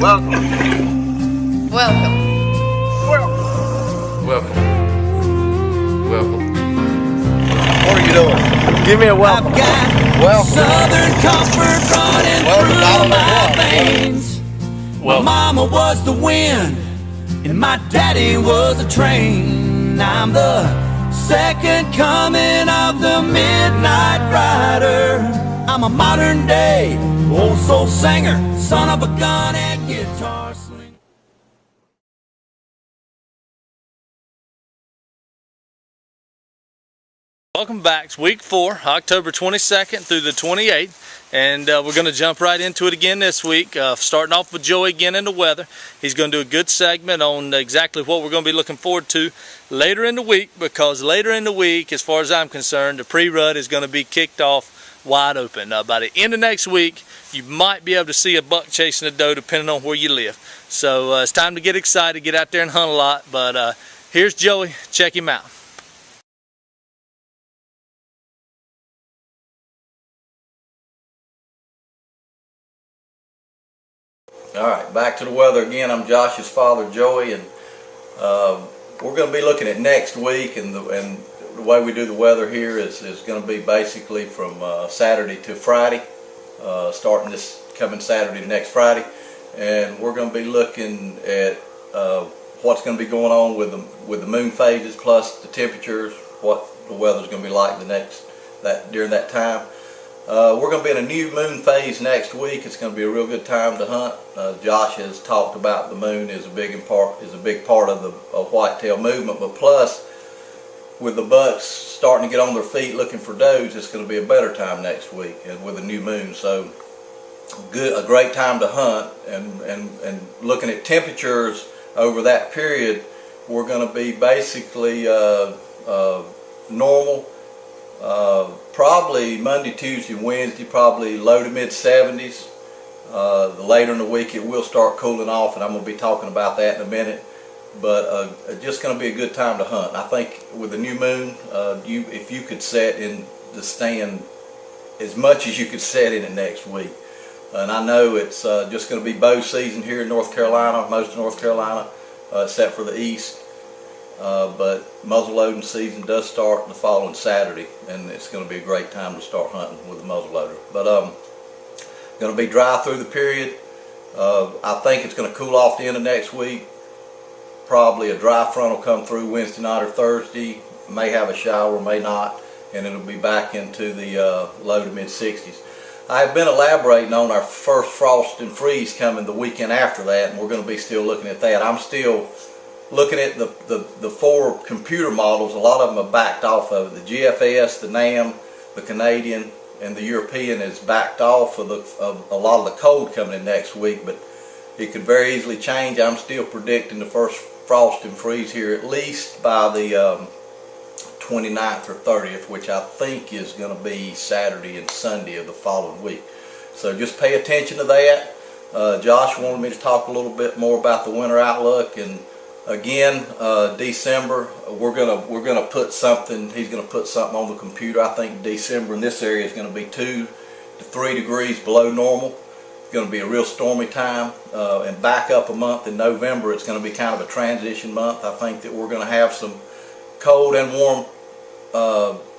Welcome. Welcome. Welcome. Welcome. What are you doing? Give me a welcome. Welcome. Southern comfort running through my veins. My mama was the wind, and my daddy was a train. I'm the second coming of the midnight rider. I'm a modern day old soul singer, son of a gun and guitar slinger. Welcome back. It's week 4, October 22nd through the 28th, and we're going to jump right into it again this week, starting off with Joey again in the weather. He's going to do a good segment on exactly what we're going to be looking forward to later in the week, because later in the week, as far as I'm concerned, the pre-rut is going to be kicked off wide open. By the end of next week, you might be able to see a buck chasing a doe depending on where you live. So it's time to get excited, get out there and hunt a lot. But here's Joey. Check him out. All right, back to the weather again. I'm Josh's father, Joey, and we're going to be looking at next week. And the way we do the weather here is going to be basically from Saturday to Friday, starting this coming Saturday to next Friday. And we're going to be looking at what's going to be going on with the moon phases, plus the temperatures, what the weather's going to be like during that time. We're going to be in a new moon phase next week. It's going to be a real good time to hunt. Josh has talked about the moon is a big part of the whitetail movement, but plus with the bucks starting to get on their feet looking for does, it's going to be a better time next week and with a new moon. So a great time to hunt, and looking at temperatures over that period, we're going to be basically normal. Probably Monday, Tuesday, Wednesday, probably low to mid 70s. The later in the week it will start cooling off, and I'm going to be talking about that in a minute. But just going to be a good time to hunt. I think with the new moon, if you could set in the stand as much as you could set in it next week. And I know it's just going to be bow season here in North Carolina, most of North Carolina, except for the east. But muzzleloading season does start the following Saturday, and it's going to be a great time to start hunting with a muzzleloader. But going to be dry through the period. I think it's going to cool off the end of next week. Probably a dry front will come through Wednesday night or Thursday. May have a shower, may not, and it'll be back into the low to mid 60s. I've been elaborating on our first frost and freeze coming the weekend after that, and we're going to be still looking at that. I'm still looking at the 4 computer models. A lot of them are backed off of it. The GFS, the NAM, the Canadian, and the European is backed off of a lot of the cold coming in next week, but it could very easily change. I'm still predicting the first frost and freeze here at least by the 29th or 30th, which I think is going to be Saturday and Sunday of the following week. So just pay attention to that. Josh wanted me to talk a little bit more about the winter outlook, and again, December, we're gonna put something. He's gonna put something on the computer. I think December in this area is going to be 2 to 3 degrees below normal. It's going to be a real stormy time, and back up a month in November. It's going to be kind of a transition month. I think that we're going to have some cold and warm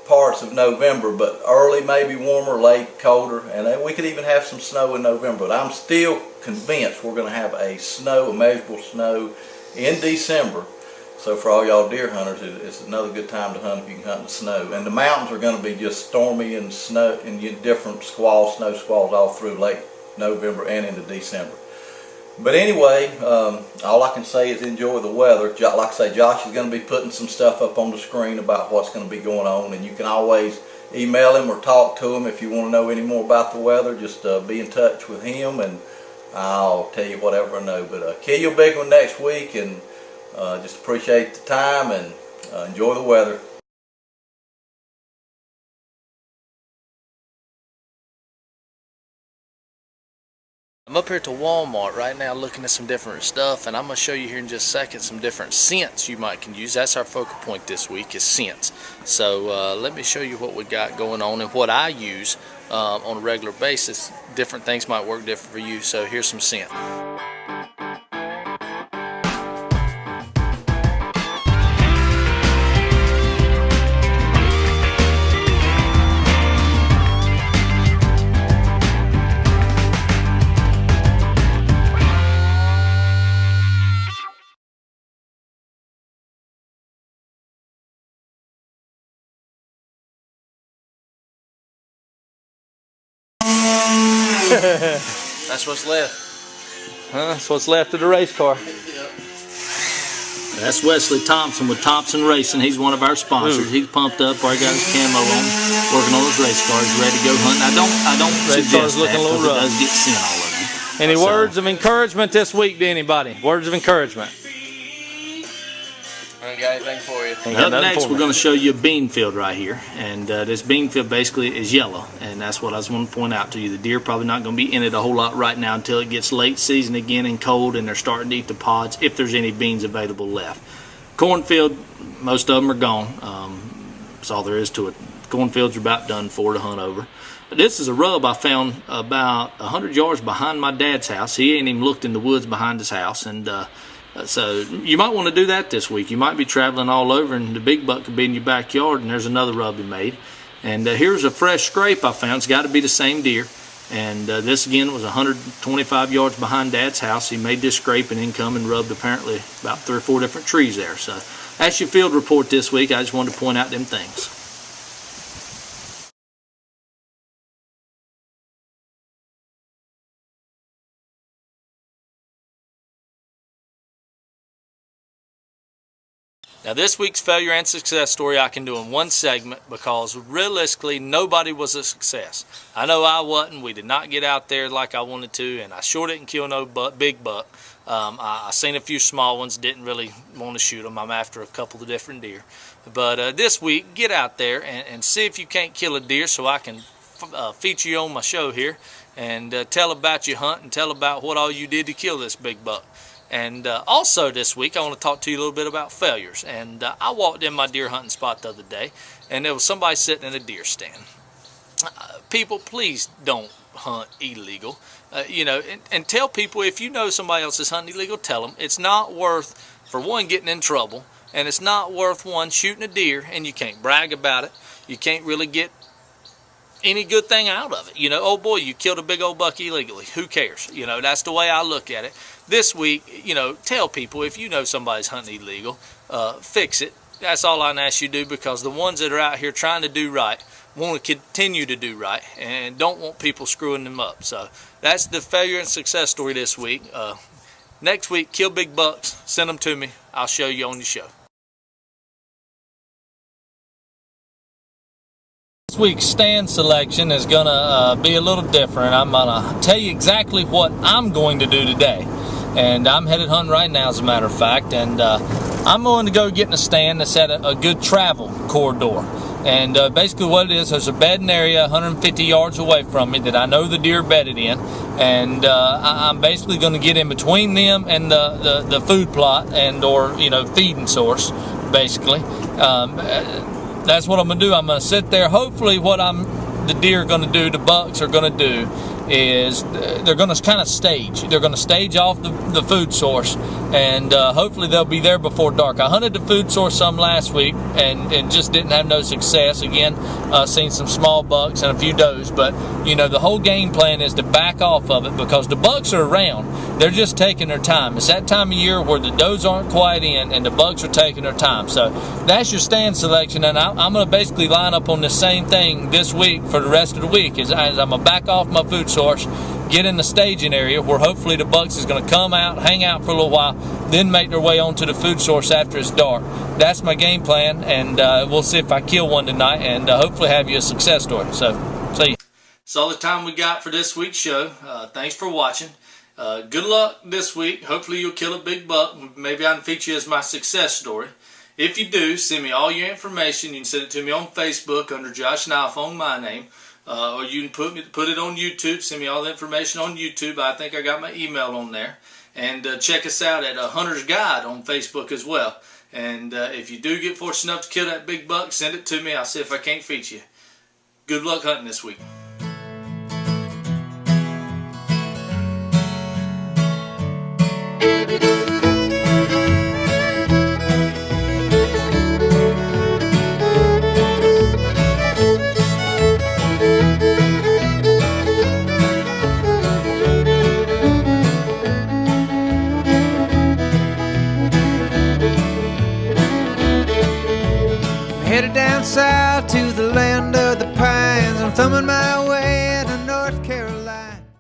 parts of November, but early maybe warmer, late colder, and we could even have some snow in November. But I'm still convinced we're going to have a measurable snow in December. So for all y'all deer hunters, it's another good time to hunt if you can hunt in the snow. And the mountains are going to be just stormy and snow and different squalls, snow squalls all through late November and into December. But anyway, all I can say is enjoy the weather. Like I say, Josh is going to be putting some stuff up on the screen about what's going to be going on, and you can always email him or talk to him if you want to know any more about the weather. Just be in touch with him, and I'll tell you whatever I know. But kill you a big one next week, and just appreciate the time and enjoy the weather. I'm up here to Walmart right now looking at some different stuff, and I'm going to show you here in just a second some different scents you can use. That's our focal point this week, is scents. So let me show you what we got going on and what I use on a regular basis. Different things might work different for you, so here's some scent. That's what's left. That's what's left of the race car. That's Wesley Thompson with Thompson Racing. He's one of our sponsors. He's pumped up. Already got his camo on, working on his race cars, ready to go hunting. I don't suggest that because it does get sin all over you. Any words of encouragement this week to anybody? Words of encouragement. I ain't got anything for you. Up next, we're going to show you a bean field right here. And this bean field basically is yellow. And that's what I was going to point out to you. The deer probably not going to be in it a whole lot right now until it gets late season again and cold and they're starting to eat the pods if there's any beans available left. Cornfield, most of them are gone. That's all there is to it. Cornfields are about done for to hunt over. But this is a rub I found about 100 yards behind my dad's house. He ain't even looked in the woods behind his house. And so you might want to do that this week. You might be traveling all over and the big buck could be in your backyard and there's another rub he made. And here's a fresh scrape I found. It's got to be the same deer. And this again was 125 yards behind Dad's house. He made this scrape and then come and rubbed apparently about 3 or 4 different trees there. So that's your field report this week. I just wanted to point out them things. Now this week's failure and success story I can do in one segment because realistically nobody was a success. I know I wasn't. We did not get out there like I wanted to, and I sure didn't kill no big buck. I seen a few small ones, didn't really want to shoot them. I'm after a couple of different deer. But this week, get out there and see if you can't kill a deer so I can feature you on my show here and tell about your hunt and tell about what all you did to kill this big buck. And also this week, I want to talk to you a little bit about failures. And I walked in my deer hunting spot the other day, and there was somebody sitting in a deer stand. People, please don't hunt illegal. You know, and tell people if you know somebody else is hunting illegal, tell them. It's not worth, for one, getting in trouble, and it's not worth, one, shooting a deer, and you can't brag about it. You can't really get any good thing out of it. You know, oh boy, you killed a big old buck illegally. Who cares? You know, that's the way I look at it. This week, you know, tell people if you know somebody's hunting illegal, fix it. That's all I ask you to do, because the ones that are out here trying to do right want to continue to do right and don't want people screwing them up. So that's the failure and success story this week. Next week, kill big bucks, send them to me. I'll show you on the show. This week's stand selection is going to be a little different. I'm going to tell you exactly what I'm going to do today. And I'm headed hunting right now, as a matter of fact. And I'm going to go get in a stand that's at a good travel corridor. And basically what it is, there's a bedding area 150 yards away from me that I know the deer bedded in. And I'm basically going to get in between them and the food plot and or, you know, feeding source, basically. That's what I'm going to do. I'm going to sit there. Hopefully what the deer are going to do, the bucks are going to do, is they're going to kind of stage. They're going to stage off the food source, and hopefully they'll be there before dark. I hunted the food source some last week and just didn't have no success. Again, seen some small bucks and a few does, but you know, the whole game plan is to back off of it because the bucks are around. They're just taking their time. It's that time of year where the does aren't quite in and the bucks are taking their time. So that's your stand selection, and I'm going to basically line up on the same thing this week for the rest of the week. As I'm going to back off my food source, get in the staging area where hopefully the bucks is going to come out, hang out for a little while, then make their way onto the food source after it's dark. That's my game plan, and we'll see if I kill one tonight and hopefully have you a success story. So, see you. That's all the time we got for this week's show. Thanks for watching. Good luck this week. Hopefully you'll kill a big buck. Maybe I can feature you as my success story. If you do, send me all your information. You can send it to me on Facebook under Josh Knife on my name. Or you can put it on YouTube. Send me all the information on YouTube. I think I got my email on there. And check us out at Hunter's Guide on Facebook as well. And if you do get fortunate enough to kill that big buck, send it to me. I'll see if I can't feature you. Good luck hunting this week. Headed down south to the land of the pines. I'm thumbing my way